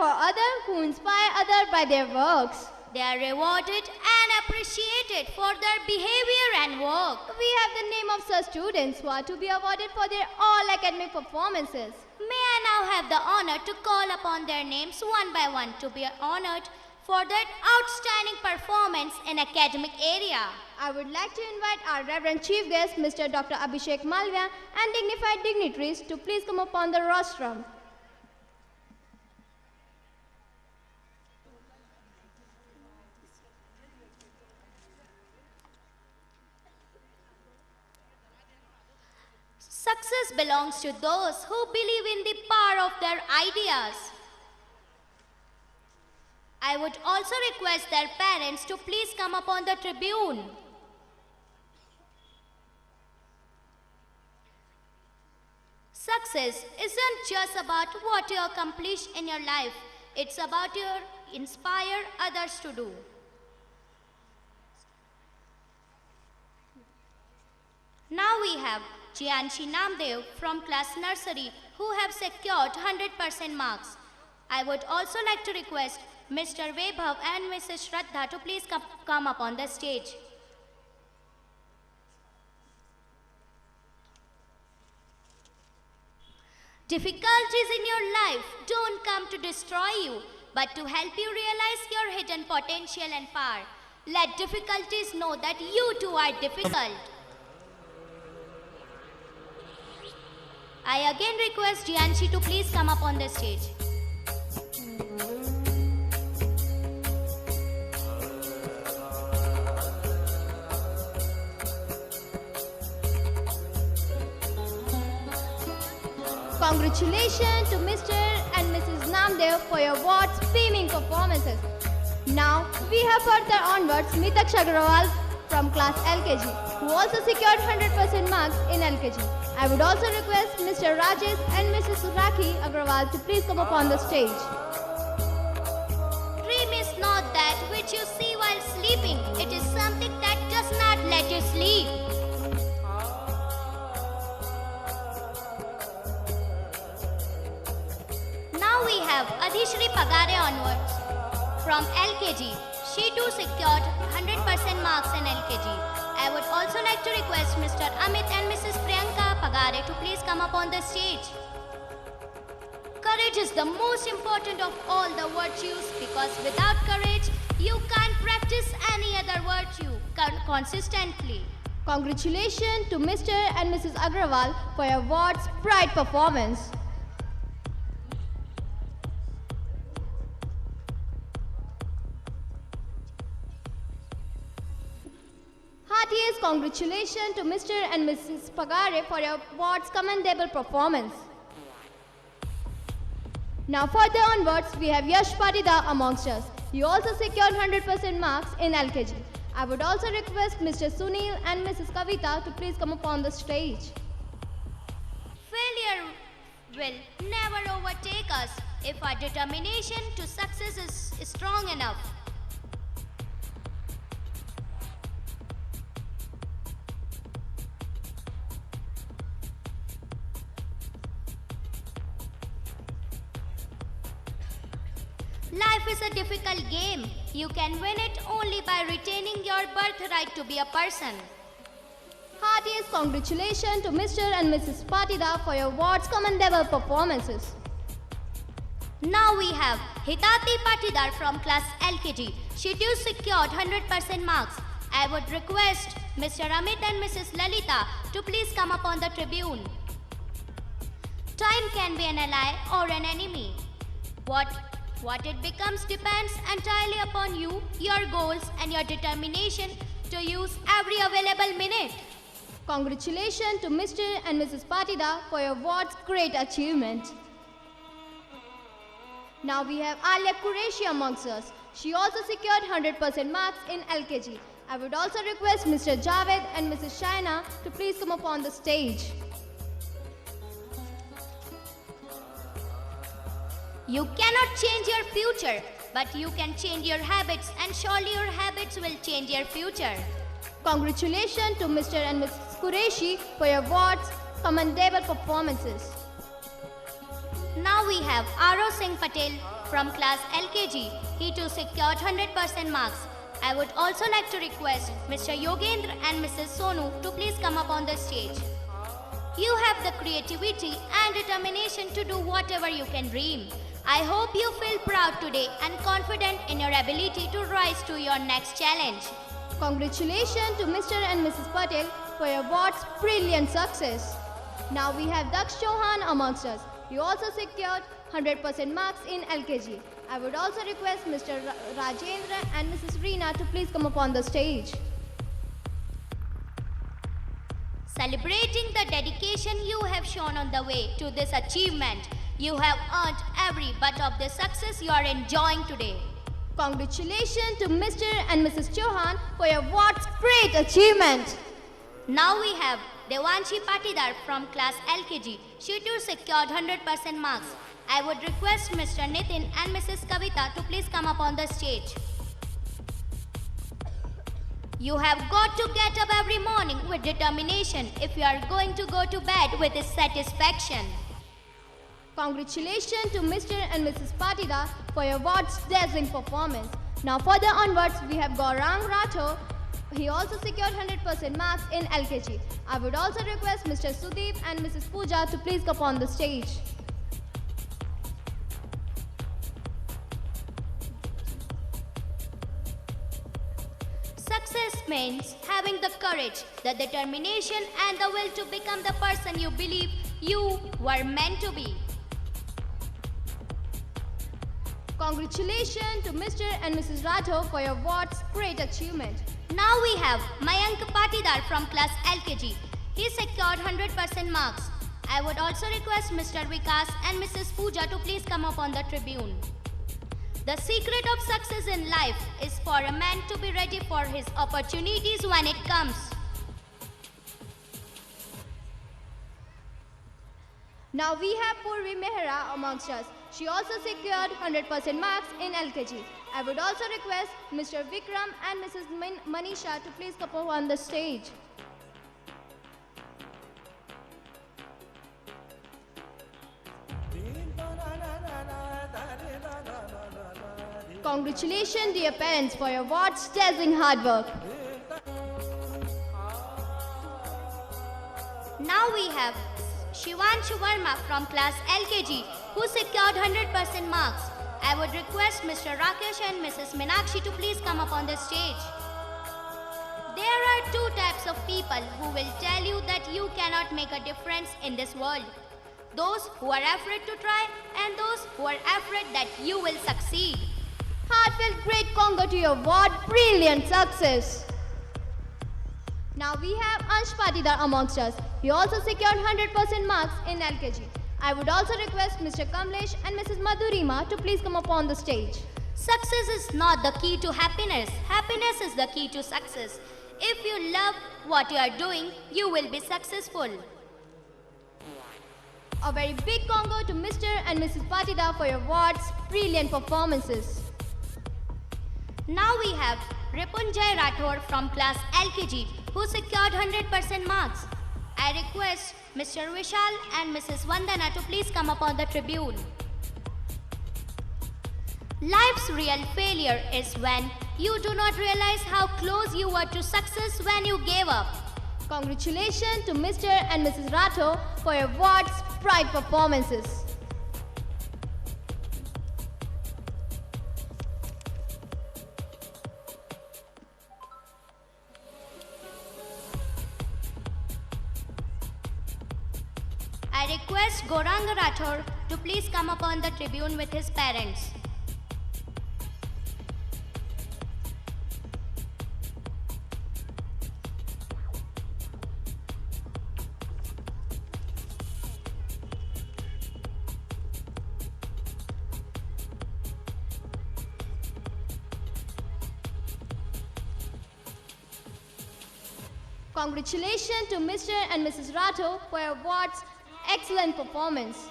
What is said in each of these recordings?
for others who inspire others by their works. They are rewarded and appreciated for their behavior and work. We have the name of such students who are to be awarded for their all academic performances. May I now have the honor to call upon their names one by one to be honored for their outstanding performance in academic area. I would like to invite our Reverend Chief Guest, Mr. Dr. Abhishek Malviya, and dignified dignitaries to please come upon the rostrum. Success belongs to those who believe in the power of their ideas. I would also request their parents to please come upon the tribune. Success isn't just about what you accomplish in your life, it's about your inspire others to do. Now we have Jianshi Namdev from class nursery who have secured 100% marks. I would also like to request Mr. Vaibhav and Mrs. Shraddha to please come up on the stage. Difficulties in your life don't come to destroy you, but to help you realize your hidden potential and power. Let difficulties know that you too are difficult. I again request Jianshi to please come up on the stage. Congratulations to Mr. and Mrs. Namdev for your awards beaming performances. Now we have further onwards Mitaksh Agrawal from class LKG who also secured 100% marks in LKG. I would also request Mr. Rajesh and Mrs. Rakhi Agrawal to please come upon the stage. Dream is not that which you see while sleeping. It is something that does not let you sleep. Now we have Adhishri Pagare onwards from LKG. She too secured 100% marks in LKG. I would also like to request Mr. Amit and Mrs. Priyanka Pagare to please come up on the stage. Courage is the most important of all the virtues because without courage, you can't practice any other virtue consistently. Congratulations to Mr. and Mrs. Agrawal for your awards pride performance. Heartiest congratulations to Mr. and Mrs. Pagare for your awards commendable performance. Now further onwards, we have Yash Patida amongst us. He also secured 100% marks in LKG. I would also request Mr. Sunil and Mrs. Kavita to please come upon the stage. Failure will never overtake us if our determination to success is strong enough. Life is a difficult game. You can win it only by retaining your birthright to be a person. Heartiest congratulations to Mr. and Mrs. Patida for your awards commendable performances. Now we have Hitati Patidar from class LKG. She too secured 100% marks. I would request Mr. Amit and Mrs. Lalita to please come up on the tribune. Time can be an ally or an enemy. What it becomes depends entirely upon you, your goals and your determination to use every available minute. Congratulations to Mr. and Mrs. Patida for your awards great achievement. Now we have Alia Qureshi amongst us. She also secured 100% marks in LKG. I would also request Mr. Javed and Mrs. Shaina to please come upon the stage. You cannot change your future, but you can change your habits and surely your habits will change your future. Congratulations to Mr. and Mrs. Qureshi for your awards commendable performances. Now we have Aro Singh Patel from class LKG. He too secured 100% marks. I would also like to request Mr. Yogendra and Mrs. Sonu to please come up on the stage. You have the creativity and determination to do whatever you can dream. I hope you feel proud today and confident in your ability to rise to your next challenge. Congratulations to Mr. and Mrs. Patel for your ward's brilliant success. Now we have Daksh Chauhan amongst us. He also secured 100% marks in LKG. I would also request Mr. Rajendra and Mrs. Reena to please come up on the stage. Celebrating the dedication you have shown on the way to this achievement, you have earned every bit of the success you are enjoying today. Congratulations to Mr. and Mrs. Chauhan for your ward's great achievement. Now we have Devanshi Patidar from class LKG. She too secured 100% marks. I would request Mr. Nitin and Mrs. Kavita to please come up on the stage. You have got to get up every morning with determination if you are going to go to bed with satisfaction. Congratulations to Mr. and Mrs. Patidar for your ward's dazzling performance. Now further onwards, we have Gaurang Rathore. He also secured 100% marks in LKG. I would also request Mr. Sudeep and Mrs. Pooja to please come on the stage. Success means having the courage, the determination and the will to become the person you believe you were meant to be. Congratulations to Mr. and Mrs. Rathore for your ward's great achievement. Now we have Mayank Patidar from class LKG. He secured 100% marks. I would also request Mr. Vikas and Mrs. Pooja to please come up on the tribune. The secret of success in life is for a man to be ready for his opportunities when it comes. Now we have Purvi Mehra amongst us. She also secured 100% marks in LKG. I would also request Mr. Vikram and Mrs. Manisha to please come up on the stage. Congratulations dear parents for your ward's dazzling hard work. Now we have Shivanshu Verma from class LKG who secured 100% marks. I would request Mr. Rakesh and Mrs. Meenakshi to please come up on the stage. There are two types of people who will tell you that you cannot make a difference in this world. Those who are afraid to try and those who are afraid that you will succeed. Heartfelt great congo to your ward, brilliant success. Now we have Ansh Patidar amongst us. He also secured 100% marks in LKG. I would also request Mr. Kamlesh and Mrs. Madhurima to please come up on the stage. Success is not the key to happiness. Happiness is the key to success. If you love what you are doing, you will be successful. A very big congo to Mr. and Mrs. Patidar for your ward's brilliant performances. Now we have Ripunjay Rathore from class LKG who secured 100% marks. I request Mr. Vishal and Mrs. Vandana to please come up on the tribune. Life's real failure is when you do not realize how close you were to success when you gave up. Congratulations to Mr. and Mrs. Rathore for your ward's bright performances. I request Gaurang Rathore to please come up on the tribune with his parents. Congratulations to Mr. and Mrs. Rathore for your ward's excellent performance.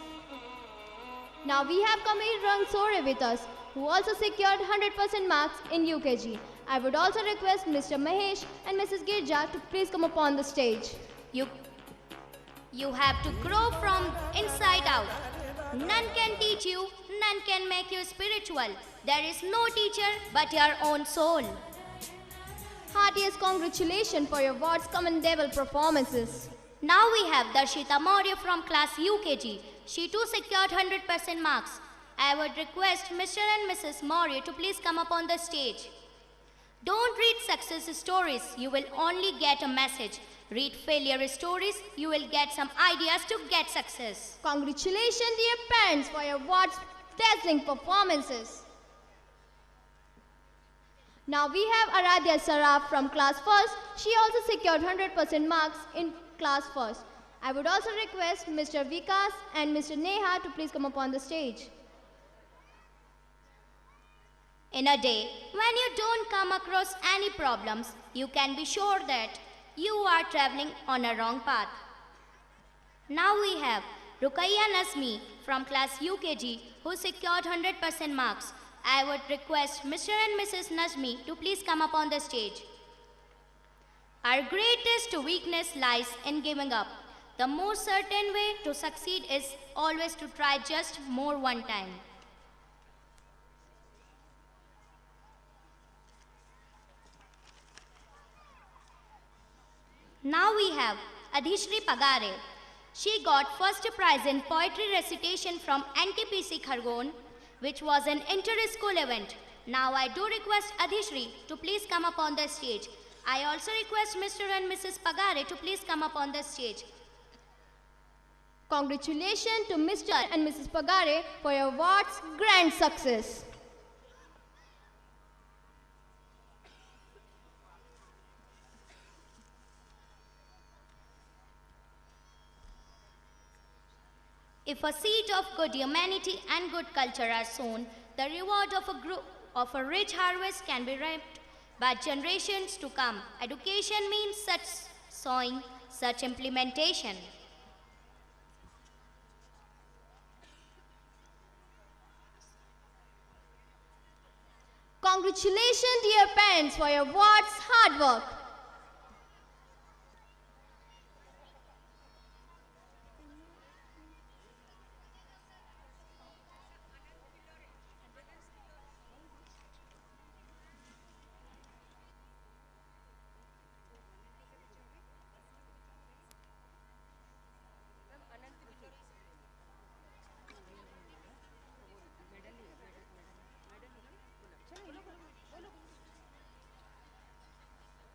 Now we have Kamir Rangsore with us, who also secured 100% marks in UKG. I would also request Mr. Mahesh and Mrs. Girja to please come upon the stage. You have to grow from inside out. None can teach you, and can make you spiritual. There is no teacher but your own soul. Heartiest congratulations for your awards commendable performances. Now we have Darshita Maurya from class UKG. She too secured 100% marks. I would request Mr. and Mrs. Maurya to please come up on the stage. Don't read success stories, you will only get a message. Read failure stories, you will get some ideas to get success. Congratulations dear parents for your awards dazzling performances. Now we have Aradhya Saraf from class first. She also secured 100% marks in class first. I would also request Mr. Vikas and Mr. Neha to please come up on the stage. In a day when you don't come across any problems, you can be sure that you are traveling on a wrong path. Now we have Rukaiya Nazmi from class UKG who secured 100% marks. I would request Mr. and Mrs. Nazmi to please come up on the stage. Our greatest weakness lies in giving up. The most certain way to succeed is always to try just more one time. Now we have Adhishri Pagare. She got first prize in poetry recitation from NTPC Khargon, which was an inter-school event. Now I do request Adhishri to please come up on the stage. I also request Mr. and Mrs. Pagare to please come up on the stage. Congratulations to Mr. and Mrs. Pagare for your awards grand success. If a seed of good humanity and good culture are sown, the reward of a rich harvest can be reaped by generations to come. Education means such sowing, such implementation. Congratulations dear parents for your awards hard work.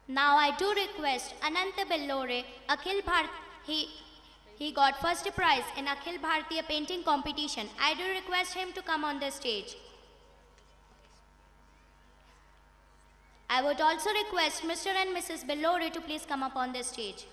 Now I do request Ananta Bellore, he got first prize in Akhil Bharatiya painting competition. I do request him to come on the stage. I would also request Mr. and Mrs. Bellore to please come up on the stage.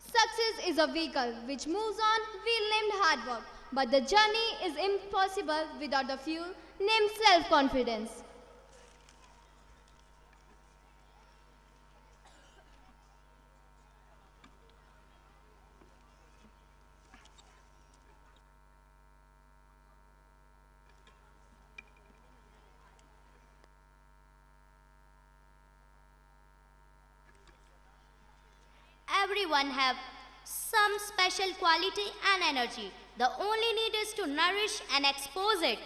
Success is a vehicle which moves on wheel named hard work. But the journey is impossible without the fuel named self-confidence. Everyone have some special quality and energy. The only need is to nourish and expose it.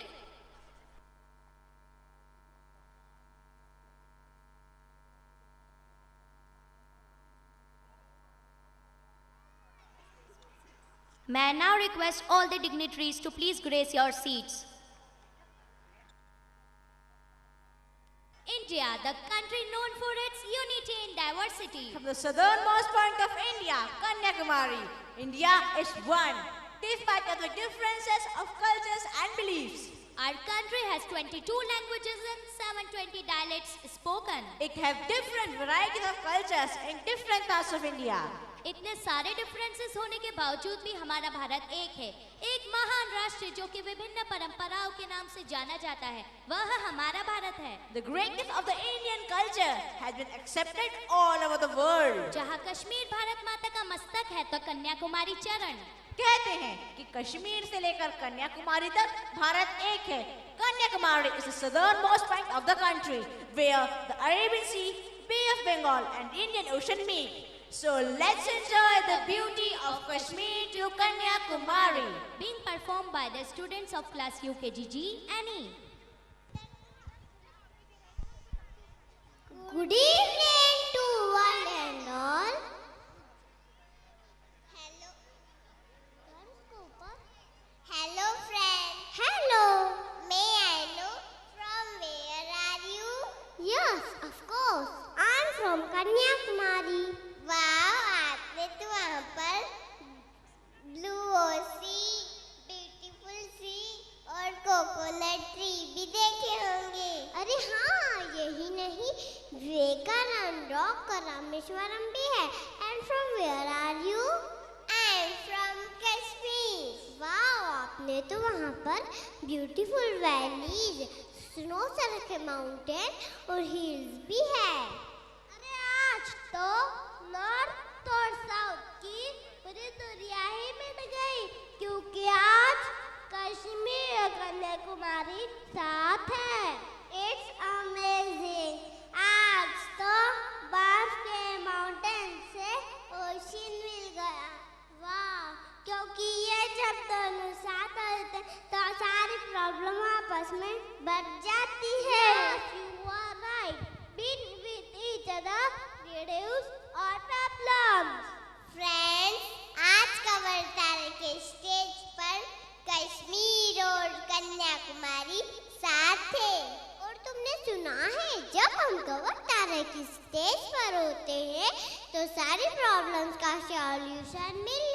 May I now request all the dignitaries to please grace your seats. India, the country known for its unity in diversity. From the southernmost point of India, Kanyakumari, India is one, despite of the differences of cultures and beliefs. Our country has 22 languages and 720 dialects spoken. It has different varieties of cultures in different parts of India. इतने सारे differences होने के बावजूद भी हमारा भारत एक है, एक महान राष्ट्र जो कि विभिन्न परंपराओं के नाम से जाना जाता है, वह हमारा भारत है. The greatness of the Indian culture has been accepted all over the world. जहाँ कश्मीर भारत माता का मस्तक है तो कन्याकुमारी चरण. कहते हैं कि कश्मीर से लेकर कन्याकुमारी तक भारत एक है. Kanyakumari is the southernmost point of the country, where the Arabian Sea, Bay of Bengal and Indian Ocean meet. So let's enjoy the beauty of Kashmir to Kanyakumari. Being performed by the students of class UKGG and E. Good evening to one and all. Hello friend. Hello. May I know from where are you? Yes, of course. I'm from Kanyakumari. Wow, आपने तो वहाँ पर blue ocean, beautiful sea और coconut tree भी देखे होंगे। अरे हाँ, यही नहीं, विवेकानंद रॉक का रामेश्वरम भी है। And from where are you? I'm from Kashmir. वाह, आपने तो वहाँ पर ब्यूटीफुल वैलीज, स्नो से माउंटेन और हिल्स भी है। अरे आज तो नॉर्थ और साउथ की पूरी दुनिया ही मिट गई, क्योंकि आज कश्मीर और कन्याकुमारी साथ है। It's amazing. आज तो बर्फ के माउंटेन से ओशन मिल गया। वाह, क्योंकि ये जब दोनों साथ होते तो सारी प्रॉब्लम आपस में बढ़ जाती है। You are right. Being with each other reduce our problems. Friends, आज का वर्तारे के स्टेज पर कश्मीर और कन्याकुमारी साथ थे। और तुमने सुना है, जब हम वर्तारे की स्टेज पर होते हैं तो सारी प्रॉब्लम्स का सॉल्यूशन मिल